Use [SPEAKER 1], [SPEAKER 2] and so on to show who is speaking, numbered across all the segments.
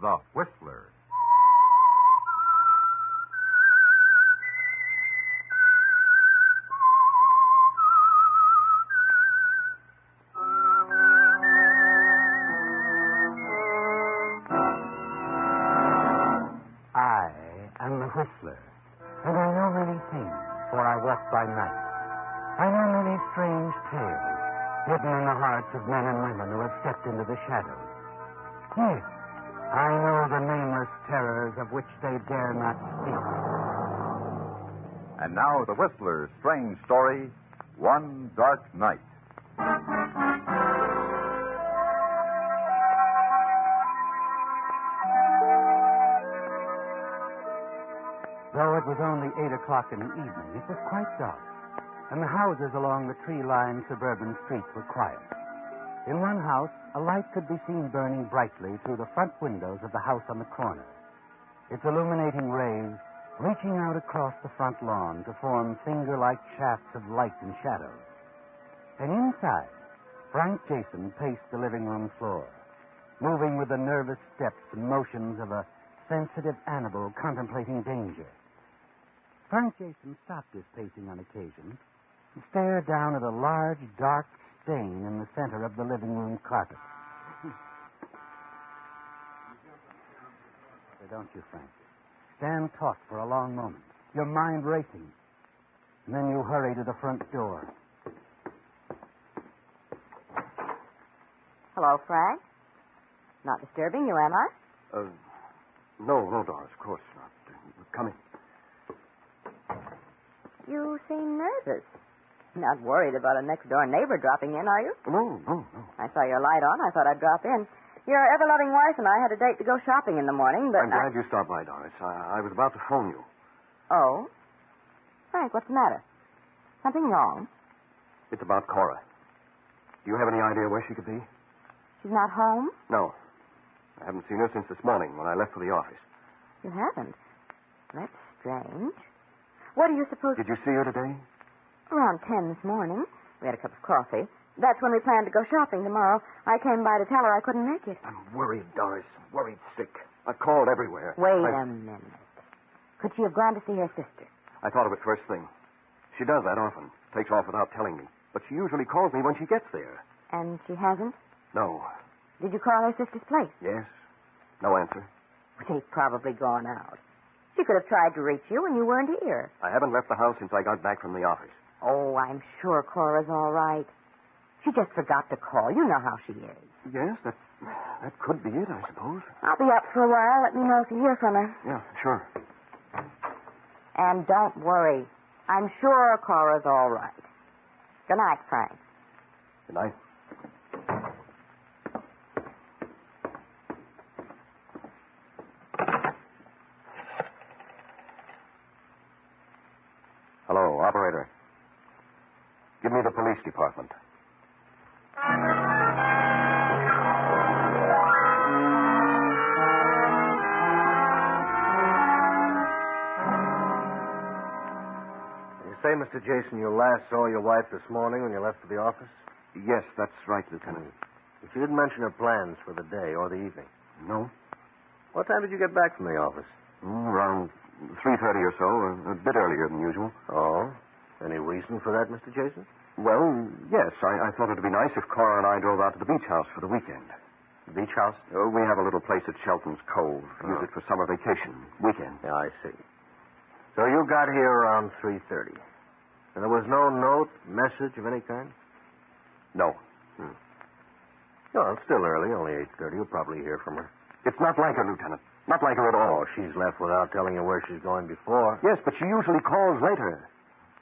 [SPEAKER 1] The Whistler.
[SPEAKER 2] I am the Whistler, and I know many things, for I walk by night. I know many strange tales, hidden in the hearts of men and women who have stepped into the shadows. Yes, I know the nameless terrors of which they dare not speak.
[SPEAKER 1] And now The Whistler's strange story, One Dark Night.
[SPEAKER 2] Though it was only 8 o'clock in the evening, it was quite dark, and the houses along the tree-lined suburban streets were quiet. In one house, a light could be seen burning brightly through the front windows of the house on the corner, its illuminating rays reaching out across the front lawn to form finger-like shafts of light and shadow. And inside, Frank Jason paced the living room floor, moving with the nervous steps and motions of a sensitive animal contemplating danger. Frank Jason stopped his pacing on occasion and stared down at a large, dark stain in the center of the living room carpet. Don't you, Frank? Stand taut for a long moment, your mind racing. And then you hurry to the front door.
[SPEAKER 3] Hello, Frank. Not disturbing you, am I?
[SPEAKER 4] No, Doris, of course not. Come in.
[SPEAKER 3] You seem nervous. Not worried about a next-door neighbor dropping in, are you?
[SPEAKER 4] No.
[SPEAKER 3] I saw your light on. I thought I'd drop in. Your ever-loving wife and I had a date to go shopping in the morning, but...
[SPEAKER 4] I'm glad you stopped by, Doris. I was about to phone you.
[SPEAKER 3] Oh? Frank, what's the matter? Something wrong?
[SPEAKER 4] It's about Cora. Do you have any idea where she could be?
[SPEAKER 3] She's not home?
[SPEAKER 4] No. I haven't seen her since this morning when I left for the office.
[SPEAKER 3] You haven't? That's strange. What do you suppose...
[SPEAKER 4] Did you see her today?
[SPEAKER 3] Around 10 this morning. We had a cup of coffee. That's when we planned to go shopping tomorrow. I came by to tell her I couldn't make it.
[SPEAKER 4] I'm worried, Doris. Worried sick. I've called everywhere.
[SPEAKER 3] Wait a minute. Could she have gone to see her sister?
[SPEAKER 4] I thought of it first thing. She does that often. Takes off without telling me. But she usually calls me when she gets there.
[SPEAKER 3] And she hasn't?
[SPEAKER 4] No.
[SPEAKER 3] Did you call her sister's place?
[SPEAKER 4] Yes. No answer.
[SPEAKER 3] They've probably gone out. She could have tried to reach you when you weren't here.
[SPEAKER 4] I haven't left the house since I got back from the office.
[SPEAKER 3] Oh, I'm sure Cora's all right. She just forgot to call. You know how she is.
[SPEAKER 4] Yes, that could be it, I suppose.
[SPEAKER 3] I'll be up for a while. Let me know if you hear from her.
[SPEAKER 4] Yeah, sure.
[SPEAKER 3] And don't worry. I'm sure Cora's all right. Good night, Frank.
[SPEAKER 4] Good night. Hello, operator. Give me the police department.
[SPEAKER 5] You say, Mr. Jason, you last saw your wife this morning when you left for the office?
[SPEAKER 4] Yes, that's right, Lieutenant.
[SPEAKER 5] But you didn't mention her plans for the day or the evening.
[SPEAKER 4] No?
[SPEAKER 5] What time did you get back from the office?
[SPEAKER 4] Around 3:30 or so, a bit earlier than usual.
[SPEAKER 5] Oh? Any reason for that, Mr. Jason?
[SPEAKER 4] Well, yes. I thought it'd be nice if Cora and I drove out to the beach house for the weekend.
[SPEAKER 5] Beach house?
[SPEAKER 4] We have a little place at Shelton's Cove. Use it for summer vacation. Weekend.
[SPEAKER 5] Yeah, I see. So you got here around 3:30. And there was no note, message of any kind?
[SPEAKER 4] No.
[SPEAKER 5] Well, it's still early, only 8:30. You'll probably hear from her.
[SPEAKER 4] It's not like her, Lieutenant. Not like her at all.
[SPEAKER 5] Oh, she's left without telling you where she's going before.
[SPEAKER 4] Yes, but she usually calls later.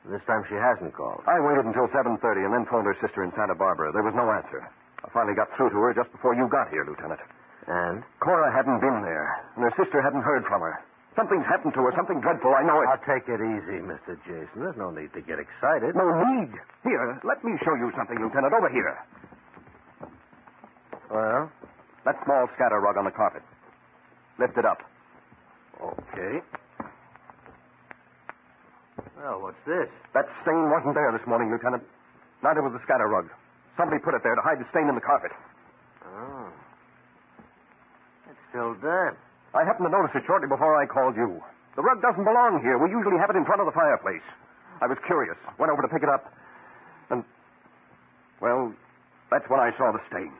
[SPEAKER 5] This time she hasn't called.
[SPEAKER 4] I waited until 7:30 and then phoned her sister in Santa Barbara. There was no answer. I finally got through to her just before you got here, Lieutenant.
[SPEAKER 5] And?
[SPEAKER 4] Cora hadn't been there, and her sister hadn't heard from her. Something's happened to her, something dreadful. I know it.
[SPEAKER 5] I'll take it easy, Mr. Jason. There's no need to get excited.
[SPEAKER 4] No need. Here, let me show you something, Lieutenant. Over here.
[SPEAKER 5] Well?
[SPEAKER 4] That small scatter rug on the carpet. Lift it up.
[SPEAKER 5] Okay. Well, what's this?
[SPEAKER 4] That stain wasn't there this morning, Lieutenant. Neither was the scatter rug. Somebody put it there to hide the stain in the carpet.
[SPEAKER 5] Oh. It's till then.
[SPEAKER 4] I happened to notice it shortly before I called you. The rug doesn't belong here. We usually have it in front of the fireplace. I was curious. Went over to pick it up. And, well, that's when I saw the stain.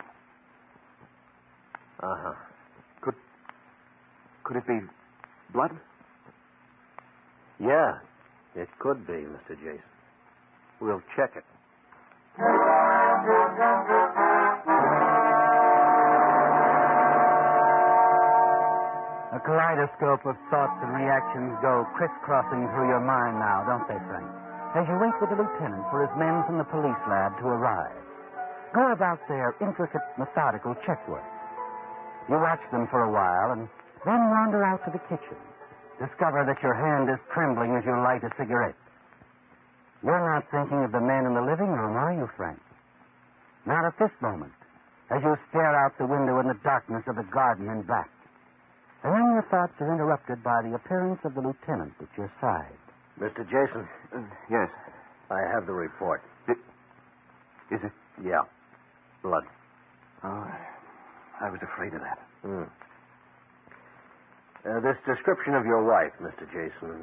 [SPEAKER 5] Uh-huh.
[SPEAKER 4] Could it be blood?
[SPEAKER 5] Yeah, it could be, Mr. Jason. We'll check it.
[SPEAKER 2] A kaleidoscope of thoughts and reactions go crisscrossing through your mind now, don't they, Frank? As you wait with the lieutenant for his men from the police lab to arrive. Go about their intricate, methodical check work. You watch them for a while and then wander out to the kitchen. Discover that your hand is trembling as you light a cigarette. You're not thinking of the men in the living room, are you, Frank? Not at this moment, as you stare out the window in the darkness of the garden in back. And then your thoughts are interrupted by the appearance of the lieutenant at your side.
[SPEAKER 5] Mr. Jason,
[SPEAKER 4] Yes.
[SPEAKER 5] I have the report.
[SPEAKER 4] Is it?
[SPEAKER 5] Yeah. Blood.
[SPEAKER 4] Oh, I was afraid of that.
[SPEAKER 5] This description of your wife, Mr. Jason.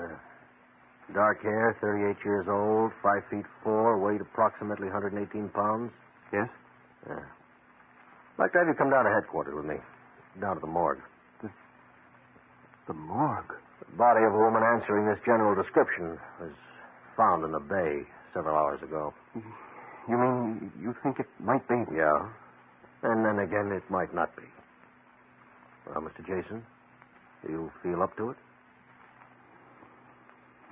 [SPEAKER 5] Dark hair, 38 years old, 5'4", weight approximately 118 pounds.
[SPEAKER 4] Yes?
[SPEAKER 5] Yeah. I'd like to have you come down to headquarters with me. Down to the morgue.
[SPEAKER 4] The morgue?
[SPEAKER 5] The body of a woman answering this general description was found in the bay several hours ago.
[SPEAKER 4] You mean you think it might be?
[SPEAKER 5] Yeah. And then again, it might not be. Well, Mr. Jason, do you feel up to it?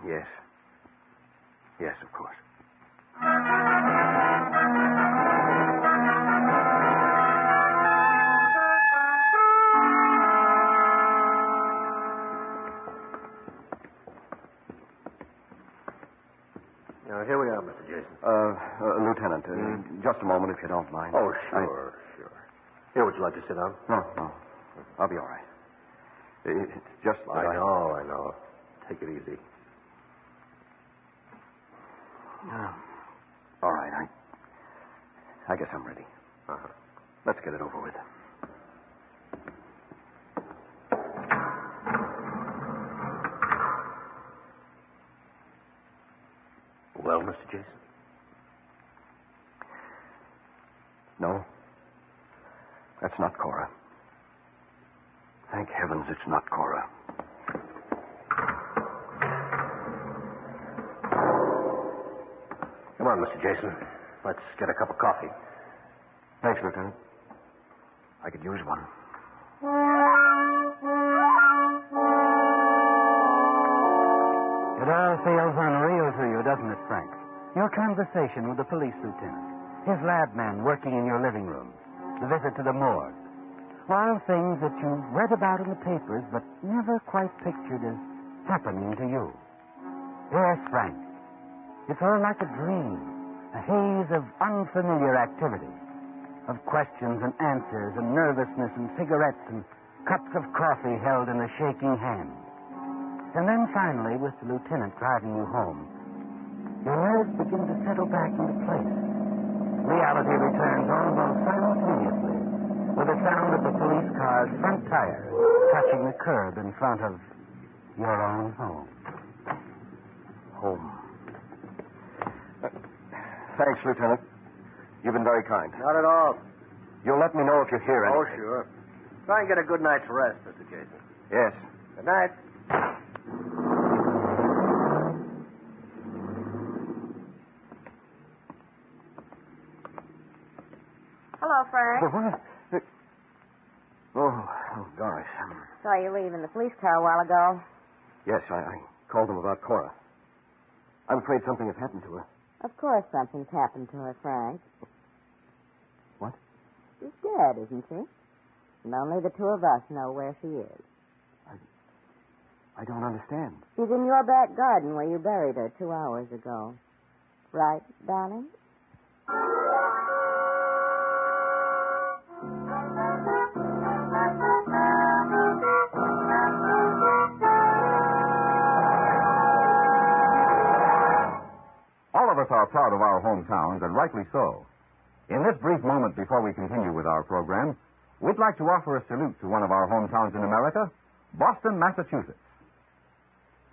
[SPEAKER 4] Yes. Yes, of course.
[SPEAKER 5] Now, here we are, Mr. Jason.
[SPEAKER 4] Lieutenant, just a moment if you don't mind.
[SPEAKER 5] Oh, sure. Here, would you like to sit down?
[SPEAKER 4] No. I'll be all right. It's just that
[SPEAKER 5] I know. Take it easy.
[SPEAKER 4] All right, I guess I'm ready.
[SPEAKER 5] Uh-huh.
[SPEAKER 4] Let's get it over with.
[SPEAKER 5] Well, Mr. Jason?
[SPEAKER 4] No. That's not Cora. Thank heavens it's not Cora.
[SPEAKER 5] Come on, Mr. Jason. Let's get a cup of coffee.
[SPEAKER 4] Thanks, Lieutenant. I could use one.
[SPEAKER 2] It all feels unreal to you, doesn't it, Frank? Your conversation with the police lieutenant, his lab man working in your living room, the visit to the morgue. All things that you read about in the papers but never quite pictured as happening to you. Yes, Frank. It's all like a dream, a haze of unfamiliar activity, of questions and answers and nervousness and cigarettes and cups of coffee held in a shaking hand. And then finally, with the lieutenant driving you home, your nerves begin to settle back into place. Reality returns almost simultaneously with the sound of the police car's front tire touching the curb in front of your own home.
[SPEAKER 4] Home. Thanks, Lieutenant. You've been very kind.
[SPEAKER 5] Not at all.
[SPEAKER 4] You'll let me know if you hear
[SPEAKER 5] Oh,
[SPEAKER 4] anything.
[SPEAKER 5] sure. Try and get a good night's rest, Mr. Jason.
[SPEAKER 4] Yes.
[SPEAKER 5] Good night.
[SPEAKER 3] Hello, Frank.
[SPEAKER 4] What? Oh, Doris.
[SPEAKER 3] Saw you leave in the police car a while ago.
[SPEAKER 4] Yes, I called them about Cora. I'm afraid something has happened to her.
[SPEAKER 3] Of course something's happened to her, Frank.
[SPEAKER 4] What?
[SPEAKER 3] She's dead, isn't she? And only the two of us know where she is.
[SPEAKER 4] I don't understand.
[SPEAKER 3] She's in your back garden where you buried her 2 hours ago. Right, darling?
[SPEAKER 1] All of us are proud of our hometowns, and rightly so. In this brief moment before we continue with our program, we'd like to offer a salute to one of our hometowns in America, Boston, Massachusetts.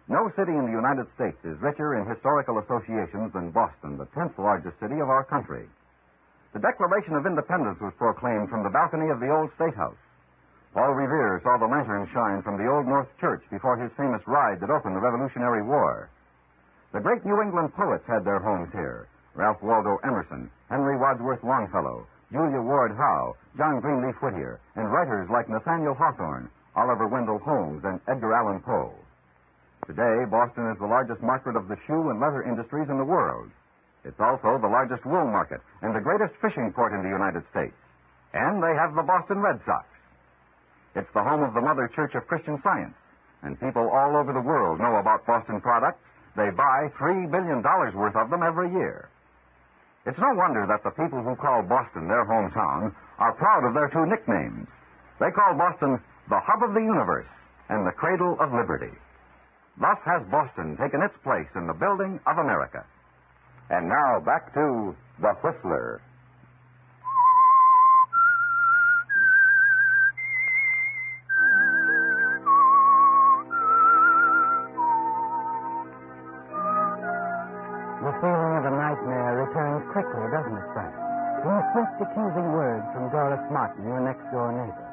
[SPEAKER 1] No city in the United States is richer in historical associations than Boston, the 10th largest city of our country. The Declaration of Independence was proclaimed from the balcony of the old State House. Paul Revere saw the lantern shine from the Old North Church before his famous ride that opened the Revolutionary War. The great New England poets had their homes here. Ralph Waldo Emerson, Henry Wadsworth Longfellow, Julia Ward Howe, John Greenleaf Whittier, and writers like Nathaniel Hawthorne, Oliver Wendell Holmes, and Edgar Allan Poe. Today, Boston is the largest market of the shoe and leather industries in the world. It's also the largest wool market and the greatest fishing port in the United States. And they have the Boston Red Sox. It's the home of the Mother Church of Christian Science, and people all over the world know about Boston products. They buy $3 billion worth of them every year. It's no wonder that the people who call Boston their hometown are proud of their two nicknames. They call Boston the hub of the universe and the cradle of liberty. Thus has Boston taken its place in the building of America.
[SPEAKER 6] And now back to The Whistler.
[SPEAKER 2] The feeling of a nightmare returns quickly, doesn't it, Frank? In the swift accusing words from Doris Martin, your next-door neighbor.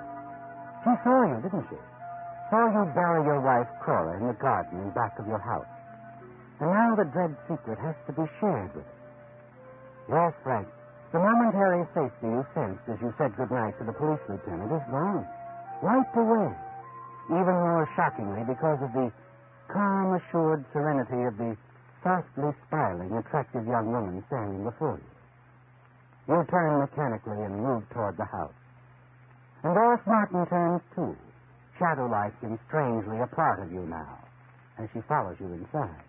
[SPEAKER 2] She saw you, didn't she? Saw you bury your wife, Cora, in the garden in back of your house. And now the dread secret has to be shared with her. Yes, Frank, the momentary safety you sensed as you said goodnight to the police lieutenant is gone. Wiped away. Even more shockingly because of the calm, assured serenity of the softly smiling, attractive young woman standing before you. You turn mechanically and move toward the house. And Doris Martin turns too, shadow-like and strangely a part of you now, as she follows you inside.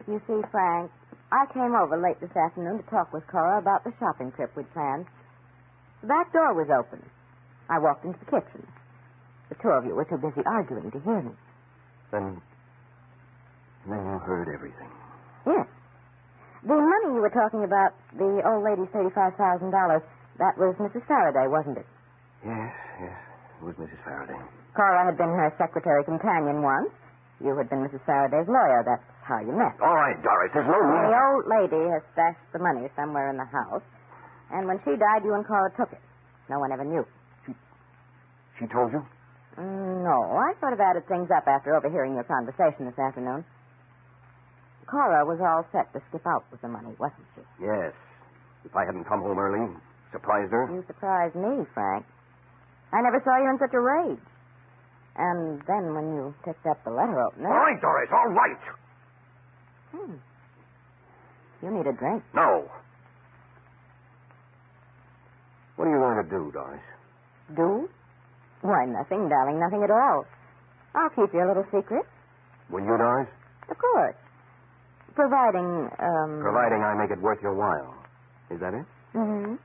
[SPEAKER 3] You see, Frank, I came over late this afternoon to talk with Cora about the shopping trip we'd planned. The back door was open. I walked into the kitchen. The two of you were too busy arguing to hear me.
[SPEAKER 5] Then you heard everything.
[SPEAKER 3] Yes. The money you were talking about, the old lady's $35,000, that was Mrs. Faraday, wasn't it?
[SPEAKER 5] Yes. It was Mrs. Faraday.
[SPEAKER 3] Cora had been her secretary companion once. You had been Mrs. Faraday's lawyer. That's how you met.
[SPEAKER 4] All right, Doris, there's no need.
[SPEAKER 3] The old lady has stashed the money somewhere in the house. And when she died, you and Cora took it. No one ever knew.
[SPEAKER 4] She told you?
[SPEAKER 3] No, I sort of added things up after overhearing your conversation this afternoon. Cora was all set to skip out with the money, wasn't she?
[SPEAKER 4] Yes. If I hadn't come home early, surprised her.
[SPEAKER 3] You surprised me, Frank. I never saw you in such a rage. And then when you picked up the letter opener...
[SPEAKER 4] All right, Doris, all right.
[SPEAKER 3] You need a drink.
[SPEAKER 4] No.
[SPEAKER 5] What are you going to do, Doris?
[SPEAKER 3] Do? Why, nothing, darling, nothing at all. I'll keep your little secret.
[SPEAKER 5] Will you, Doris?
[SPEAKER 3] Of course. Providing,
[SPEAKER 5] Providing I make it worth your while. Is that it?
[SPEAKER 3] Mm-hmm.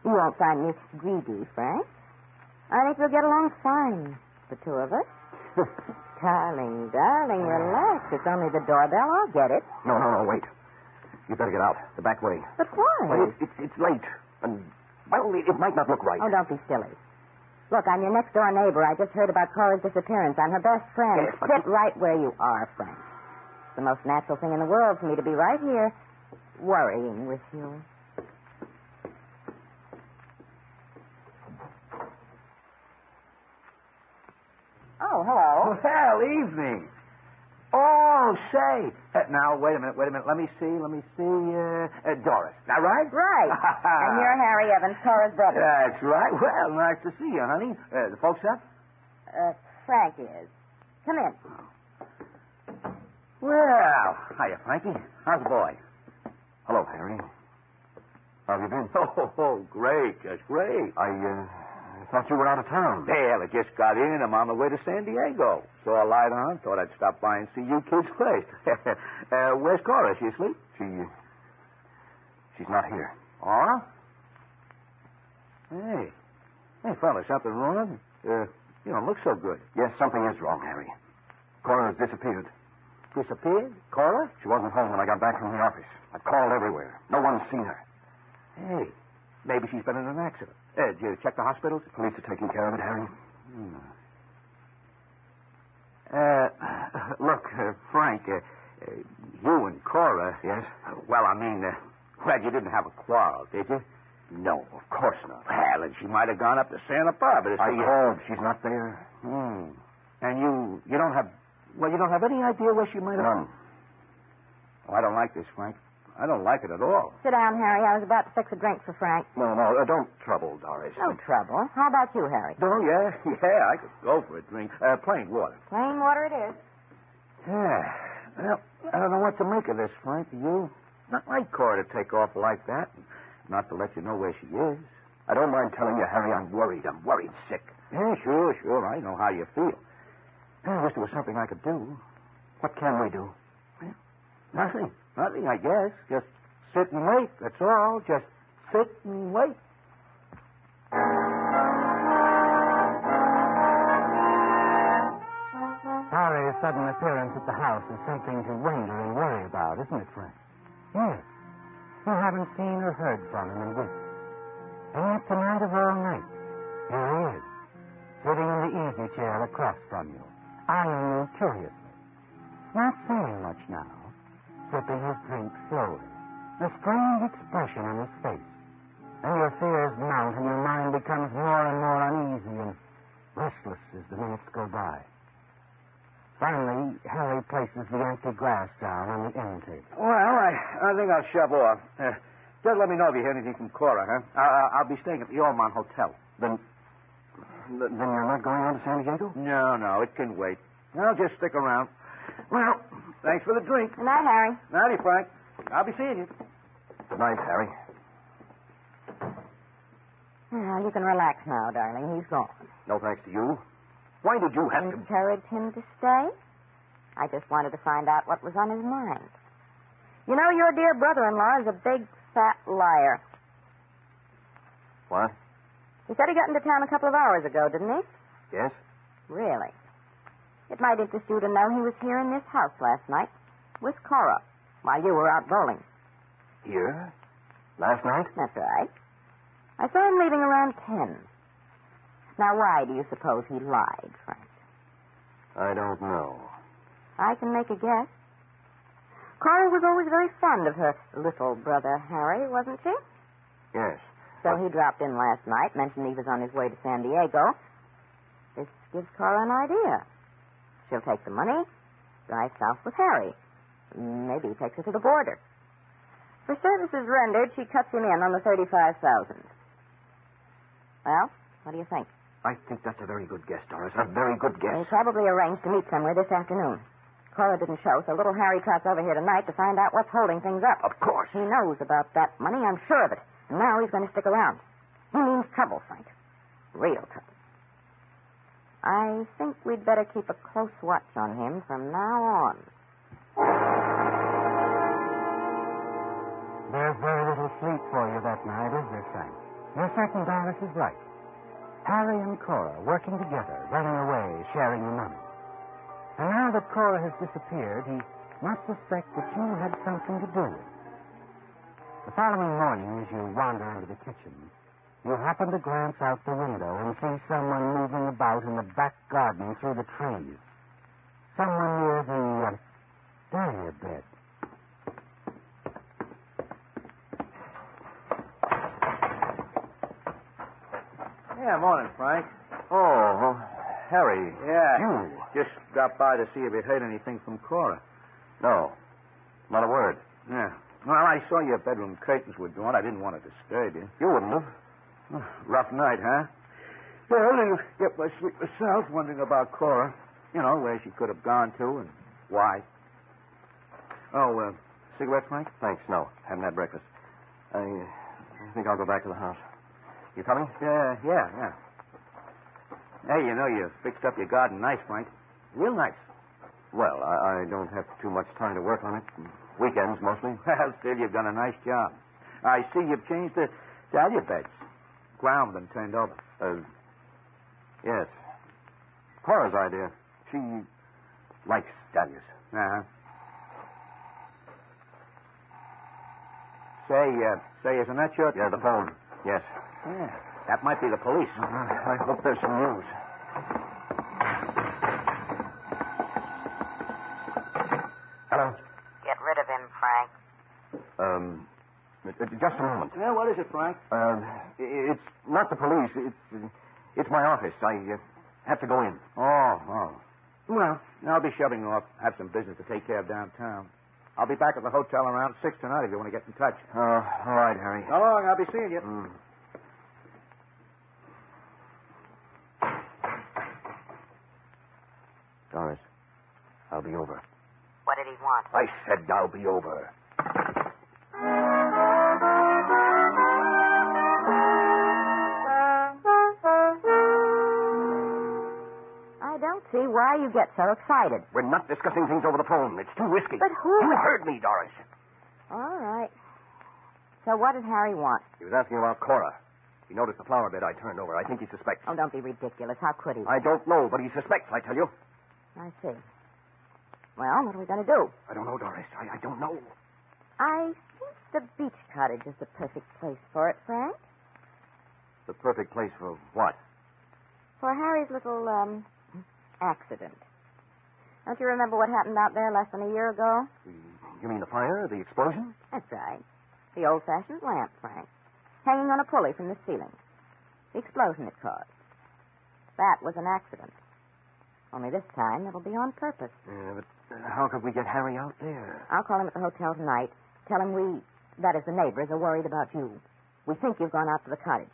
[SPEAKER 3] You won't find me greedy, Frank. I think we'll get along fine, the two of us. Darling, relax. It's only the doorbell. I'll get it.
[SPEAKER 4] No, wait. You better get out. The back way.
[SPEAKER 3] But why?
[SPEAKER 4] Well, it's late. And, well, it might not look right.
[SPEAKER 3] Oh, don't be silly. Look, I'm your next-door neighbor. I just heard about Cora's disappearance. I'm her best friend.
[SPEAKER 4] Yes, but
[SPEAKER 3] Sit right where you are, Frank. It's the most natural thing in the world for me to be right here, worrying with you. Oh, hello.
[SPEAKER 7] Well, evening. Oh, say. Now, wait a minute. Let me see. Doris. Is that right?
[SPEAKER 3] Right. And you're Harry Evans, Cora's brother.
[SPEAKER 7] That's right. Well, nice to see you, honey. The folks up?
[SPEAKER 3] Frank is. Come in.
[SPEAKER 7] Well, hiya, Frankie. How's the boy?
[SPEAKER 4] Hello, Harry. How have you been?
[SPEAKER 7] Oh, great. Just great.
[SPEAKER 4] I thought you were out of town.
[SPEAKER 7] Well, I just got in. I'm on the way to San Diego. Saw a light on. Thought I'd stop by and see you kids first. Where's Cora? Is she asleep?
[SPEAKER 4] She's not here.
[SPEAKER 7] Oh? Hey, fella, something wrong? You don't look so good.
[SPEAKER 4] Yes, something is wrong, Harry. Cora has disappeared.
[SPEAKER 7] Disappeared? Cora?
[SPEAKER 4] She wasn't home when I got back from the office. I've called everywhere. No one's seen her.
[SPEAKER 7] Hey, Maybe she's been in an accident. Did you check the hospitals?
[SPEAKER 4] Police are taking care of it, Harry.
[SPEAKER 7] Look, Frank, you and Cora...
[SPEAKER 4] Yes?
[SPEAKER 7] Well, I mean, you didn't have a quarrel, did you?
[SPEAKER 4] No, of course not.
[SPEAKER 7] Well, and she might have gone up to Santa Barbara to
[SPEAKER 4] I
[SPEAKER 7] see you.
[SPEAKER 4] called. She's not there.
[SPEAKER 7] And you don't have... Well, you don't have any idea where she might have...
[SPEAKER 4] None.
[SPEAKER 7] Oh, I don't like this, Frank. I don't like it at all.
[SPEAKER 3] Sit down, Harry. I was about to fix a drink for Frank.
[SPEAKER 4] No, don't trouble Doris.
[SPEAKER 3] No trouble. How about you, Harry?
[SPEAKER 7] Oh, yeah, I could go for a drink. Plain water.
[SPEAKER 3] Plain water it is.
[SPEAKER 7] Yeah. Well, I don't know what to make of this, Frank. Do you? Not like Cora to take off like that. Not to let you know where she is.
[SPEAKER 4] I don't mind telling you, Harry, I'm worried. I'm worried sick.
[SPEAKER 7] Yeah, sure. I know how you feel. I wish there was something I could do.
[SPEAKER 4] What can we do?
[SPEAKER 7] Nothing, I guess. Just sit and wait, that's all. Just sit and wait.
[SPEAKER 2] Harry's sudden appearance at the house is something to wonder and worry about, isn't it, Frank? Yes. You haven't seen or heard from him in weeks. And yet tonight of all nights, here he is, sitting in the easy chair across from you, eyeing you curiously. Not saying much now, sipping his drink slowly, a strange expression on his face. And your fears mount and your mind becomes more and more uneasy and restless as the minutes go by. Finally, Harry places the empty glass down on the end table.
[SPEAKER 7] Well, I think I'll shove off. Just let me know if you hear anything from Cora, huh? I'll be staying at the Ormond Hotel.
[SPEAKER 4] Then you're not going on to San Diego?
[SPEAKER 7] No, it can wait. I'll just stick around. Well, thanks for the drink.
[SPEAKER 3] Good night, Harry.
[SPEAKER 7] Nighty, Frank. I'll be seeing you.
[SPEAKER 4] Good night, Harry.
[SPEAKER 3] Well, you can relax now, darling. He's gone.
[SPEAKER 4] No thanks to you. Why did you have to...
[SPEAKER 3] Encourage him to stay? I just wanted to find out what was on his mind. You know, your dear brother-in-law is a big, fat liar.
[SPEAKER 4] What?
[SPEAKER 3] He said he got into town a couple of hours ago, didn't he?
[SPEAKER 4] Yes?
[SPEAKER 3] Really? It might interest you to know he was here in this house last night with Cora while you were out bowling.
[SPEAKER 4] Here? Last night?
[SPEAKER 3] That's right. I saw him leaving around 10. Now, why do you suppose he lied, Frank?
[SPEAKER 4] I don't know.
[SPEAKER 3] I can make a guess. Cora was always very fond of her little brother, Harry, wasn't she?
[SPEAKER 4] Yes.
[SPEAKER 3] So he dropped in last night, mentioned he was on his way to San Diego. This gives Cora an idea. She'll take the money, drive south with Harry. Maybe he takes her to the border. For services rendered, she cuts him in on the $35,000. Well, what do you think?
[SPEAKER 4] I think that's a very good guess, Doris. A very good guess.
[SPEAKER 3] They probably arranged to meet somewhere this afternoon. Cora didn't show, so little Harry trots over here tonight to find out what's holding things up.
[SPEAKER 4] Of course.
[SPEAKER 3] He knows about that money, I'm sure of it. And now he's going to stick around. He means trouble, Frank. Real trouble. I think we'd better keep a close watch on him from now on.
[SPEAKER 2] There's very little sleep for you that night, is there, Frank? You're certain Doris is right. Harry and Cora working together, running away, sharing the money. And now that Cora has disappeared, he must suspect that you had something to do with it. The following morning, as you wander into the kitchen, you happen to glance out the window and see someone moving about in the back garden through the trees. Someone near the dahlia bed.
[SPEAKER 7] Yeah, morning, Frank.
[SPEAKER 4] Oh, Harry.
[SPEAKER 7] Yeah.
[SPEAKER 4] You?
[SPEAKER 7] Just dropped by to see if you'd heard anything from Cora.
[SPEAKER 4] No. Not a word.
[SPEAKER 7] Yeah. Well, I saw your bedroom curtains were drawn. I didn't want to disturb you.
[SPEAKER 4] You wouldn't have.
[SPEAKER 7] Rough night, huh? Well, I get my sleep myself, wondering about Cora. You know, where she could have gone to and why. Oh, cigarette, Frank?
[SPEAKER 4] Thanks, no. Haven't had breakfast. I think I'll go back to the house. You coming?
[SPEAKER 7] Yeah. Hey, you know, you fixed up your garden nice, Frank. Real nice.
[SPEAKER 4] Well, I don't have too much time to work on it. Weekends, mostly.
[SPEAKER 7] Well, still, you've done a nice job. I see you've changed the dahlia beds. Ground been turned over.
[SPEAKER 4] Yes. Cora's idea. She likes dahlias.
[SPEAKER 7] Uh-huh. Say, isn't that your...
[SPEAKER 4] Yeah, the phone. Yes.
[SPEAKER 7] Yeah, that might be the police.
[SPEAKER 4] I hope there's some news. Hello?
[SPEAKER 3] Get rid of him, Frank.
[SPEAKER 4] Just a moment.
[SPEAKER 7] Yeah, what is it, Frank?
[SPEAKER 4] It's not the police. It's my office. I have to go in.
[SPEAKER 7] Oh. Well, I'll be shoving off. I have some business to take care of downtown. I'll be back at the hotel around 6 tonight if you want to get in touch.
[SPEAKER 4] All right, Harry.
[SPEAKER 7] So long. I'll be seeing you.
[SPEAKER 4] Doris, I'll be over.
[SPEAKER 3] What did he want?
[SPEAKER 4] I said I'll be over.
[SPEAKER 3] I don't see why you get so excited.
[SPEAKER 4] We're not discussing things over the phone. It's too risky.
[SPEAKER 3] But who...
[SPEAKER 4] You heard me, Doris.
[SPEAKER 3] All right. So what did Harry want?
[SPEAKER 4] He was asking about Cora. He noticed the flower bed I turned over. I think he suspects.
[SPEAKER 3] Oh, don't be ridiculous. How could he?
[SPEAKER 4] I don't know, but he suspects, I tell you.
[SPEAKER 3] I see. Well, what are we going to do?
[SPEAKER 4] I don't know, Doris. I don't know.
[SPEAKER 3] I think the beach cottage is the perfect place for it, Frank.
[SPEAKER 4] The perfect place for what?
[SPEAKER 3] For Harry's little, accident. Don't you remember what happened out there less than a year ago?
[SPEAKER 4] You mean the fire? The explosion?
[SPEAKER 3] That's right. The old-fashioned lamp, Frank. Hanging on a pulley from the ceiling. The explosion it caused. That was an accident. Only this time it'll be on purpose.
[SPEAKER 4] Yeah, but how could we get Harry out there?
[SPEAKER 3] I'll call him at the hotel tonight. Tell him that is the neighbors, are worried about you. We think you've gone out to the cottage.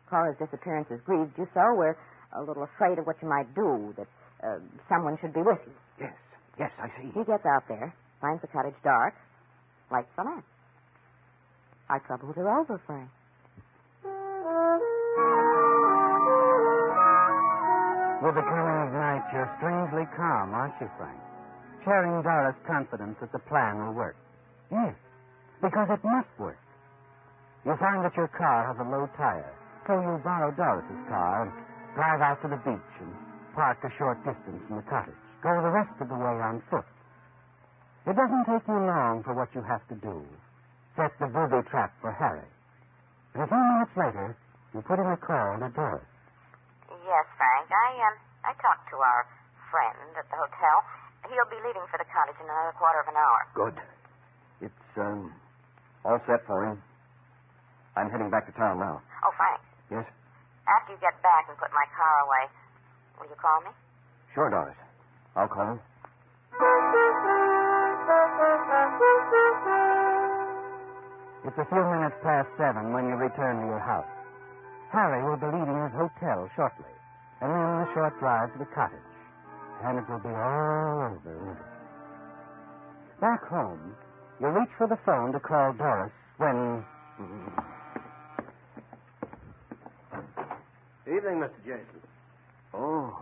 [SPEAKER 3] Cora's disappearance has grieved you so we're a little afraid of what you might do, that someone should be with you.
[SPEAKER 4] Yes, I see.
[SPEAKER 3] He gets out there, finds the cottage dark, lights the lamp. Our troubles are over, Frank.
[SPEAKER 2] With the coming of night, you're strangely calm, aren't you, Frank? Sharing Dora's confidence that the plan will work. Yes, because it must work. You find that your car has a low tire, so you borrow Doris's car and drive out to the beach and park a short distance from the cottage. Go the rest of the way on foot. It doesn't take you long for what you have to do. Set the booby trap for Harry. And a few minutes later, you put in a call to Doris.
[SPEAKER 3] Yes, Frank. I talked to our friend at the hotel. He'll be leaving for the cottage in another quarter of an hour.
[SPEAKER 4] Good. It's all set for him. I'm heading back to town now.
[SPEAKER 3] Oh, Frank.
[SPEAKER 4] Yes?
[SPEAKER 3] After you get back and put my car away, will you call me?
[SPEAKER 4] Sure, Doris. I'll call him.
[SPEAKER 2] It's a few minutes past 7 when you return to your house. Harry will be leaving his hotel shortly, and then a short drive to the cottage. And it will be all over, won't it? Back home, you reach for the phone to call Doris when...
[SPEAKER 5] Evening, Mr. Jason.
[SPEAKER 4] Oh,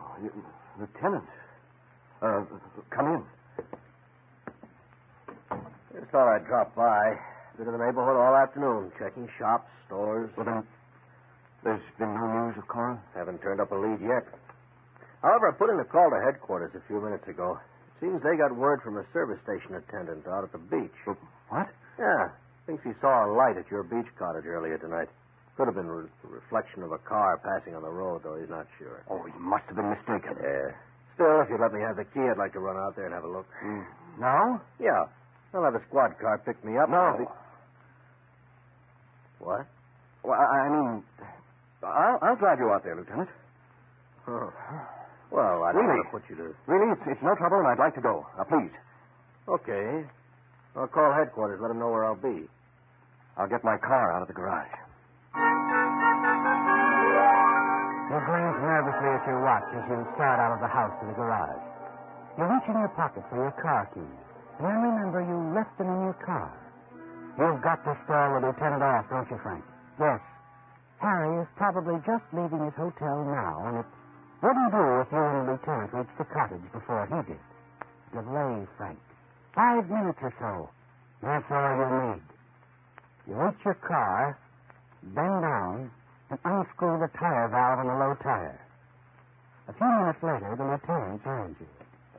[SPEAKER 4] Lieutenant. Come in.
[SPEAKER 5] Just thought I'd drop by. Been in the neighborhood all afternoon, checking shops, stores.
[SPEAKER 4] Well, then, there's been no news of Cora?
[SPEAKER 5] Haven't turned up a lead yet. However, I put in a call to headquarters a few minutes ago. It seems they got word from a service station attendant out at the beach.
[SPEAKER 4] What?
[SPEAKER 5] Yeah. Thinks he saw a light at your beach cottage earlier tonight. Could have been a reflection of a car passing on the road, though he's not sure.
[SPEAKER 4] Oh, he must have been mistaken.
[SPEAKER 5] Yeah. Still, if you'd let me have the key, I'd like to run out there and have a look.
[SPEAKER 4] Now?
[SPEAKER 5] Yeah. I'll have a squad car pick me up.
[SPEAKER 4] No.
[SPEAKER 5] What?
[SPEAKER 4] Well, I mean, I'll drive you out there, Lieutenant.
[SPEAKER 5] Oh. Well, I don't
[SPEAKER 4] Really?
[SPEAKER 5] want to put you to...
[SPEAKER 4] Really, it's no trouble, and I'd like to go. Now, please.
[SPEAKER 5] Okay. I'll call headquarters, let them know where I'll be.
[SPEAKER 4] I'll get my car out of the garage.
[SPEAKER 2] You glance nervously at your watch as you start out of the house to the garage. You reach in your pocket for your car keys, and then remember you left them in your car. You've got to stall the lieutenant off, don't you, Frank? Yes. Harry is probably just leaving his hotel now, and it wouldn't do if you and the lieutenant reached the cottage before he did. Delay, Frank. 5 minutes or so. That's all you need. You reach your car, bend down, and unscrew the tire valve on the low tire. A few minutes later, the lieutenant joins you.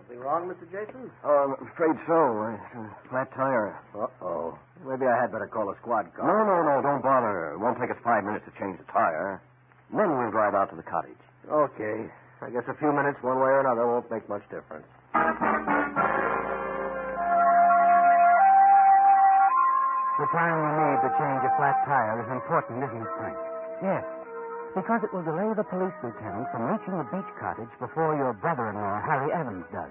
[SPEAKER 5] Something wrong, Mr. Jason?
[SPEAKER 4] Oh, I'm afraid so. Flat tire.
[SPEAKER 5] Uh-oh. Maybe I had better call a squad car.
[SPEAKER 4] No, don't bother. It won't take us 5 minutes to change the tire. And then we'll drive out to the cottage.
[SPEAKER 5] Okay. I guess a few minutes, one way or another, won't make much difference.
[SPEAKER 2] The time you need to change a flat tire is important, isn't it, Frank? Yes, because it will delay the police lieutenant from reaching the beach cottage before your brother-in-law, Harry Evans, does.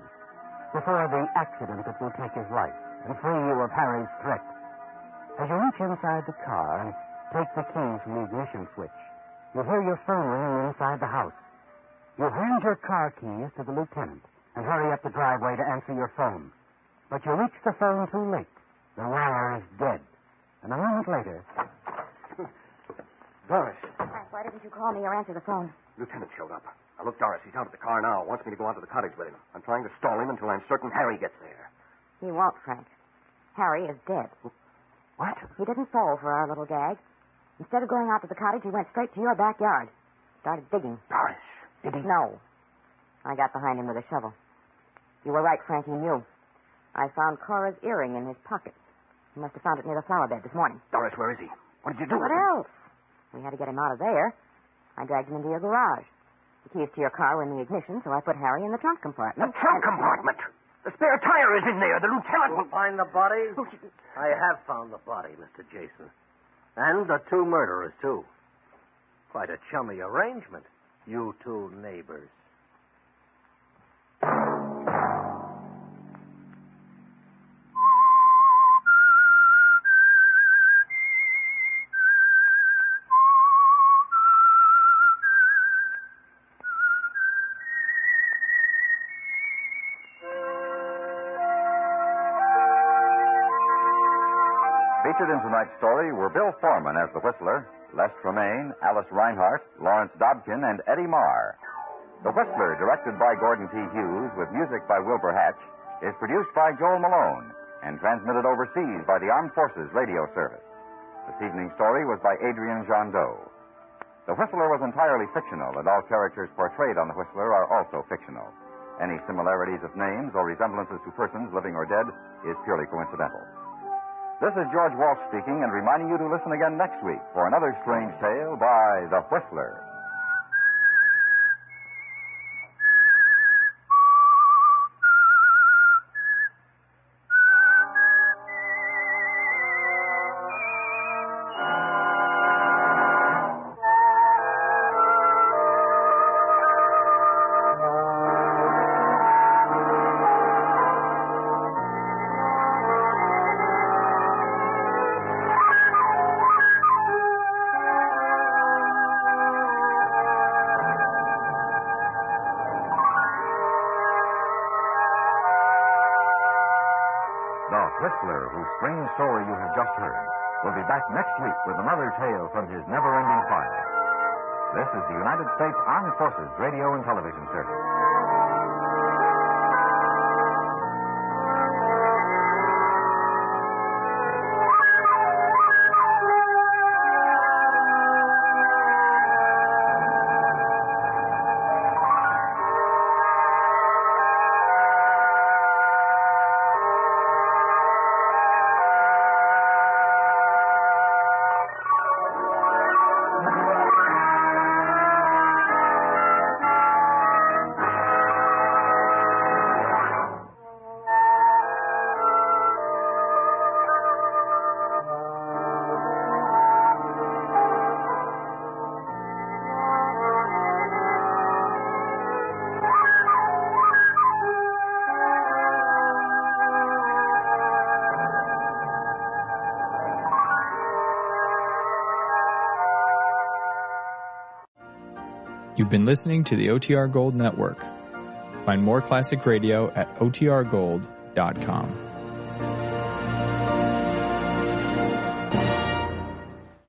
[SPEAKER 2] Before the accident that will take his life and free you of Harry's threat. As you reach inside the car and take the keys from the ignition switch, you hear your phone ringing inside the house. You hand your car keys to the lieutenant and hurry up the driveway to answer your phone. But you reach the phone too late. The wire is dead. And a moment later...
[SPEAKER 4] Doris.
[SPEAKER 3] Frank, why didn't you call me or answer the phone?
[SPEAKER 4] Lieutenant showed up. Now, look, Doris, he's out at the car now. Wants me to go out to the cottage with him. I'm trying to stall him until I'm certain Harry gets there.
[SPEAKER 3] He won't, Frank. Harry is dead.
[SPEAKER 4] What?
[SPEAKER 3] He didn't fall for our little gag. Instead of going out to the cottage, he went straight to your backyard. Started digging.
[SPEAKER 4] Doris, did he?
[SPEAKER 3] No. I got behind him with a shovel. You were right, Frank. He knew. I found Cora's earring in his pocket. He must have found it near the flower bed this morning.
[SPEAKER 4] Doris, where is he? What did you do
[SPEAKER 3] What
[SPEAKER 4] with him?
[SPEAKER 3] else? We had to get him out of there. I dragged him into your garage. The keys to your car were in the ignition, so I put Harry in the trunk compartment.
[SPEAKER 4] The trunk compartment? The spare tire is in there. The lieutenant will...
[SPEAKER 5] Find the body? I have found the body, Mr. Jason. And the two murderers, too. Quite a chummy arrangement, you two neighbors.
[SPEAKER 1] Featured in tonight's story were Bill Foreman as the Whistler, Les Tremaine, Alice Reinhart, Lawrence Dobkin, and Eddie Marr. The Whistler, directed by Gordon T. Hughes with music by Wilbur Hatch, is produced by Joel Malone and transmitted overseas by the Armed Forces Radio Service. This evening's story was by Adrian Jondot. The Whistler was entirely fictional, and all characters portrayed on The Whistler are also fictional. Any similarities of names or resemblances to persons living or dead is purely coincidental. This is George Walsh speaking and reminding you to listen again next week for another strange tale by The Whistler. The Whistler, whose strange story you have just heard, will be back next week with another tale from his never-ending file. This is the United States Armed Forces Radio and Television Service.
[SPEAKER 8] You've been listening to the OTR Gold Network. Find more classic radio at otrgold.com.